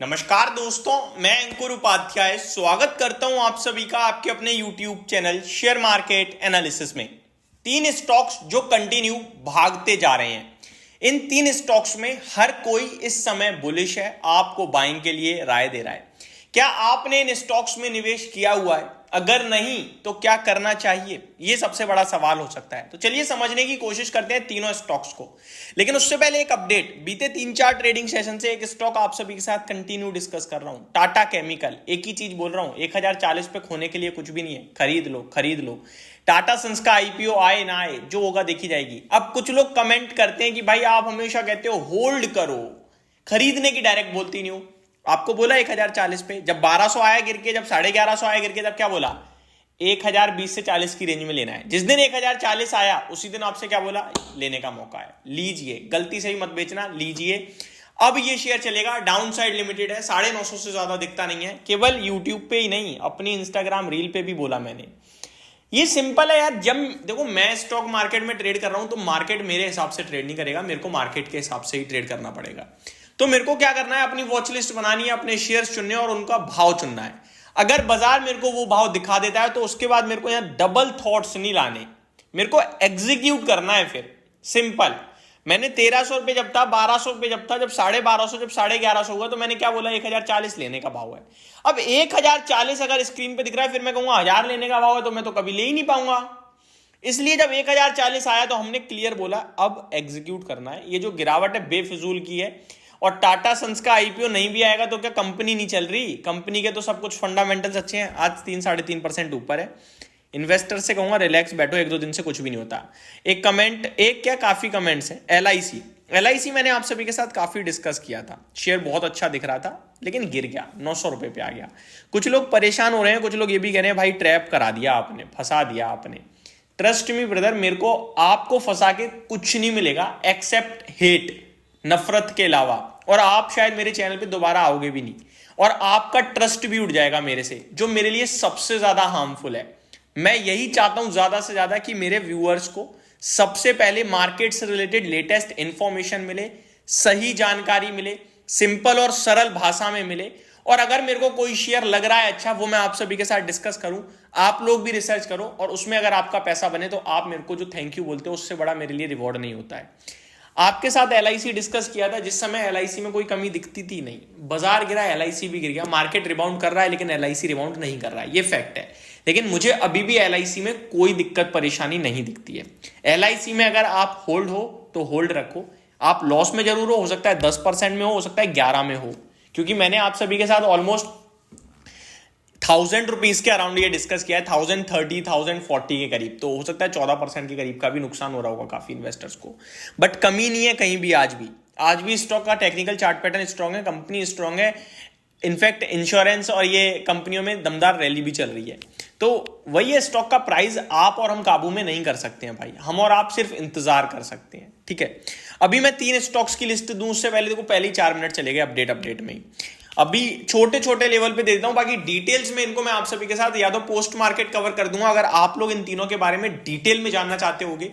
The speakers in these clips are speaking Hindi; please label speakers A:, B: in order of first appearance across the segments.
A: नमस्कार दोस्तों, मैं अंकुर उपाध्याय स्वागत करता हूं आप सभी का आपके अपने YouTube channel share market analysis में। तीन स्टॉक्स जो कंटिन्यू भागते जा रहे हैं। इन तीन स्टॉक्स में हर कोई इस समय बुलिश है, आपको बाइंग के लिए राय दे रहा है। क्या आपने इन स्टॉक्स में निवेश किया हुआ है? अगर नहीं तो क्या करना चाहिए, ये सबसे बड़ा सवाल हो सकता है। तो चलिए समझने की कोशिश करते हैं तीनों स्टॉक्स को। लेकिन उससे पहले एक अपडेट, बीते 3-4 ट्रेडिंग सेशन से एक स्टॉक आप सभी के साथ कंटिन्यू डिस्कस कर रहा हूं, टाटा केमिकल। एक ही चीज बोल रहा हूं, 1040 पे खोने के लिए कुछ भी नहीं है, खरीद लो खरीद लो। टाटा सन्स का आईपीओ आए ना आए, जो होगा देखी जाएगी। अब कुछ लोग कमेंट करते हैं कि भाई आप हमेशा कहते हो होल्ड करो, खरीदने की डायरेक्ट बोलती नहीं हो। आपको बोला 1040 पे, जब 1200 आया गिर के, जब 1150 आया गिर के, तब क्या बोला? 1020 से 40 की रेंज में लेना है। जिस दिन 1040 आया उसी दिन आपसे क्या बोला? लेने का मौका है, लीजिए, गलती से ही मत बेचना, लीजिए। अब ये शेयर चलेगा, डाउन साइड लिमिटेड है, 950 से ज्यादा दिखता नहीं है। केवल यूट्यूब पे ही नहीं, अपनी इंस्टाग्राम रील पे भी बोला मैंने। ये सिंपल है यार। जब देखो मैं स्टॉक मार्केट में ट्रेड कर रहा हूं तो मार्केट मेरे हिसाब से ट्रेड नहीं करेगा, मेरे को मार्केट के हिसाब से ही ट्रेड करना पड़ेगा। तो मेरे को क्या करना है? अपनी वॉच लिस्ट बनानी है, अपने शेयर्स चुनने और उनका भाव चुनना है। अगर बाजार मेरे को वो भाव दिखा देता है तो उसके बाद मेरे को यहां डबल थॉट्स नहीं लाने, मेरे को एग्जीक्यूट करना है। फिर सिंपल, मैंने 1300 रुपये जब था, 1200 रुपये जब था, जब 1250, जब 1150 हुआ तो मैंने क्या बोला? 1040 लेने का भाव है। अब 1040 अगर स्क्रीन पे दिख रहा है, फिर मैं कहूंगा 1000 लेने का भाव है, तो मैं तो कभी ले ही नहीं पाऊंगा। इसलिए जब 1040 आया तो हमने क्लियर बोला अब एग्जीक्यूट करना है। ये जो गिरावट है बेफिजूल की है। और टाटा सन्स का आईपीओ नहीं भी आएगा तो क्या कंपनी नहीं चल रही? कंपनी के तो सब कुछ फंडामेंटल्स अच्छे हैं। आज 3-3.5% ऊपर है। इन्वेस्टर से कहूंगा रिलैक्स बैठो, 1-2 दिन से कुछ भी नहीं होता। एक कमेंट, एक क्या काफी कमेंट्स हैं। एलआईसी मैंने आप सभी के साथ काफी डिस्कस किया था। शेयर बहुत अच्छा दिख रहा था लेकिन गिर गया, 900 रुपए पे आ गया। कुछ लोग परेशान हो रहे हैं, कुछ लोग ये भी कह रहे हैं भाई ट्रैप करा दिया आपने, फंसा दिया आपने। ट्रस्ट मी ब्रदर, मेरे को आपको फंसा के कुछ नहीं मिलेगा एक्सेप्ट हेट, नफरत के अलावा। और आप शायद मेरे चैनल पे दोबारा आओगे भी नहीं, और आपका ट्रस्ट भी उठ जाएगा मेरे से, जो मेरे लिए सबसे ज्यादा हार्मफुल है। मैं यही चाहता हूं ज्यादा से ज्यादा कि मेरे व्यूअर्स को सबसे पहले मार्केट से रिलेटेड लेटेस्ट इंफॉर्मेशन मिले, सही जानकारी मिले, सिंपल और सरल भाषा में मिले। और अगर मेरे को कोई शेयर लग रहा है अच्छा, वो मैं आप सभी के साथ डिस्कस करूं। आप लोग भी रिसर्च करो और उसमें अगर आपका पैसा बने तो आप मेरे को जो थैंक यू बोलते हो, उससे बड़ा मेरे लिए रिवॉर्ड नहीं होता है। आपके साथ एलआईसी डिस्कस किया था, जिस समय एलआईसी में कोई कमी दिखती थी नहीं। बाजार गिरा, एलआईसी भी गिर गया। मार्केट रिबाउंड कर रहा है लेकिन एलआईसी रिबाउंड नहीं कर रहा है, ये फैक्ट है। लेकिन मुझे अभी भी एलआईसी में कोई दिक्कत परेशानी नहीं दिखती है। एलआईसी में अगर आप होल्ड हो तो होल्ड रखो। आप लॉस में जरूर हो सकता है 10% में हो सकता है 11 में हो, क्योंकि मैंने आप सभी के साथ ऑलमोस्ट 1000 रुपीज के अराउंड ये डिस्कस किया है, 1030, 1040 के करीब। तो हो सकता है 14% के करीब का भी नुकसान हो रहा होगा काफी इन्वेस्टर्स को। बट कमी नहीं है कहीं भी। आज भी स्टॉक का टेक्निकल चार्ट पैटर्न स्ट्रांग है, कंपनी स्ट्रांग है। इनफैक्ट इंश्योरेंस और ये कंपनियों में दमदार रैली भी चल रही है। तो वही है, स्टॉक का प्राइस आप और हम काबू में नहीं कर सकते हैं भाई, हम और आप सिर्फ इंतजार कर सकते हैं। ठीक है, अभी मैं 3 स्टॉक्स की लिस्ट दूं उससे पहले देखो, पहले ही 4 मिनट चले गए अपडेट में ही। अभी छोटे छोटे लेवल पे दे देता हूं, बाकी डिटेल्स में इनको मैं आप सभी के साथ या तो पोस्ट मार्केट कवर कर दूंगा अगर आप लोग इन तीनों के बारे में डिटेल में जानना चाहते होगे।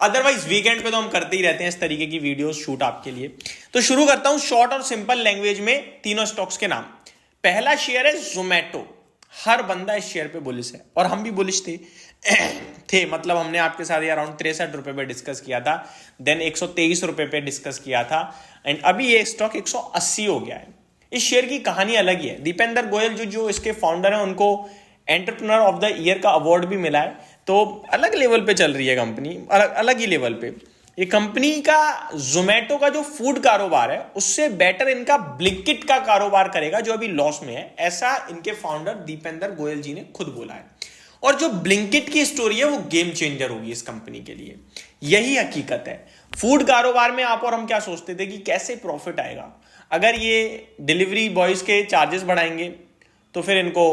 A: अदरवाइज वीकेंड पे तो हम करते ही रहते हैं इस तरीके की वीडियोस शूट आपके लिए। तो शुरू करता हूं शॉर्ट और सिंपल लैंग्वेज में तीनों स्टॉक्स के नाम। पहला शेयर है जोमैटो। हर बंदा इस शेयर पे बुलिश है और हम भी बुलिश थे। मतलब हमने आपके साथ अराउंड 63 रुपए पे डिस्कस किया था, देन 123 रुपए पे डिस्कस किया था, एंड अभी ये स्टॉक 180 हो गया है। इस शेयर की कहानी अलग ही है। दीपेंद्र गोयल जो इसके फाउंडर हैं, उनको एंटरप्रेन्योर ऑफ द ईयर का अवार्ड भी मिला है। तो अलग लेवल पे चल रही है कंपनी, अलग ही लेवल पे। ये कंपनी का जोमैटो का जो फूड कारोबार है उससे बेटर इनका ब्लिंकिट का कारोबार करेगा, जो अभी लॉस में है। ऐसा इनके फाउंडर दीपेंद्र गोयल जी ने खुद बोला है। और जो ब्लिंकिट की स्टोरी है वो गेम चेंजर होगी इस कंपनी के लिए, यही हकीकत है। फूड कारोबार में आप और हम क्या सोचते थे कि कैसे प्रॉफिट आएगा? अगर ये डिलीवरी बॉयज के चार्जेस बढ़ाएंगे तो फिर इनको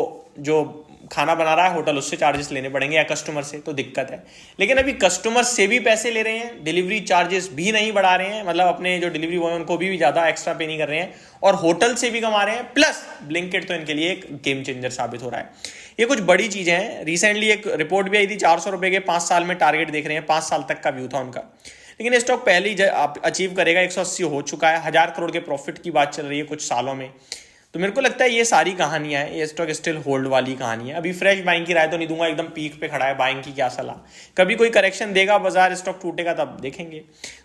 A: जो खाना बना रहा है होटल, उससे चार्जेस लेने पड़ेंगे, या कस्टमर से, तो दिक्कत है। लेकिन अभी कस्टमर से भी पैसे ले रहे हैं, डिलीवरी चार्जेस भी नहीं बढ़ा रहे हैं, मतलब अपने जो डिलीवरी बॉय उनको भी ज़्यादा एक्स्ट्रा पे नहीं कर रहे हैं, और होटल से भी कमा रहे हैं, प्लस ब्लिंकिट तो इनके लिए एक गेम चेंजर साबित हो रहा है। ये कुछ बड़ी चीज़ें हैं। रिसेंटली एक रिपोर्ट भी आई थी, 400 रुपये के 5 साल में टारगेट देख रहे हैं, 5 साल तक का व्यू था उनका। लेकिन स्टॉक पहले ही अचीव करेगा, 180 हो चुका है। 1000 करोड़ के प्रॉफिट की बात चल रही है कुछ सालों में। तो मेरे को लगता है ये सारी कहानियां हैं, ये स्टॉक स्टिल होल्ड वाली कहानी है। अभी फ्रेश बाइंग की राय तो नहीं दूंगा, एकदम पीक पे खड़ा है, बाइंग की क्या सलाह। कभी कोई करेक्शन देगा बाजार, स्टॉक टूटेगा तब देखेंगे।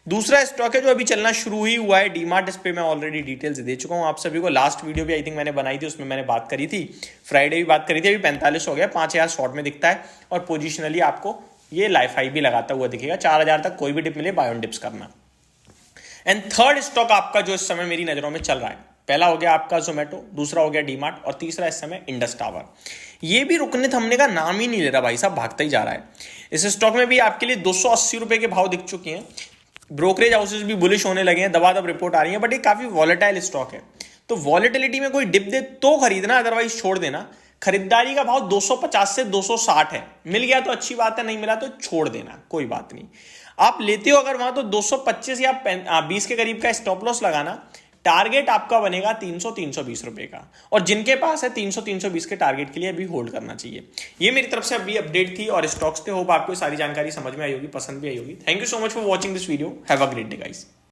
A: दूसरा स्टॉक है जो अभी चलना शुरू ही हुआ है, डीमार्ट। इस पे मैं ऑलरेडी डिटेल्स दे चुका हूं आप सभी को। लास्ट वीडियो भी आई थिंक मैंने बनाई थी, उसमें मैंने बात करी थी, फ्राइडे भी बात करी थी। अभी 45 हो गया, 5000 शॉर्ट में दिखता है और पोजिशनली आपको ये लाइफ हाई भी लगाता हुआ दिखेगा। 4000 तक कोई भी डिप मिले बाय ऑन डिप्स करना। एंड थर्ड स्टॉक आपका जो इस समय मेरी नजरों में चल रहा है, पहला हो गया आपका जोमेटो, दूसरा हो गया डीमार्ट और तीसरा इस समय इंडस टावर। ये भी रुकने थमने का नाम ही नहीं ले रहा भाई साहब, भागता ही जा रहा है। इस स्टॉक में भी आपके लिए 280 रुपए के भाव दिख चुके हैं। ब्रोकरेज हाउसेस भी बुलिश होने लगे हैं, दबादब रिपोर्ट आ रही है, बट ये काफी वॉलेटाइल स्टॉक है। तो वॉलेटिलिटी में कोई डिप दे तो खरीदना, अदरवाइज छोड़ देना। खरीदारी का भाव 250 से 260 है, मिल गया तो अच्छी बात है, नहीं मिला तो छोड़ देना, कोई बात नहीं। आप लेते हो अगर वहां तो 225 या 20 के करीब का स्टॉप लॉस लगाना। टारगेट आपका बनेगा 300-320 रुपए का, और जिनके पास है 300-320 के टारगेट के लिए अभी होल्ड करना चाहिए। ये मेरी तरफ से अभी अपडेट थी और स्टॉक्स थे। होप आपको सारी जानकारी समझ में आई होगी, पसंद भी आई होगी। Thank you so much for watching this video. Have a great day guys.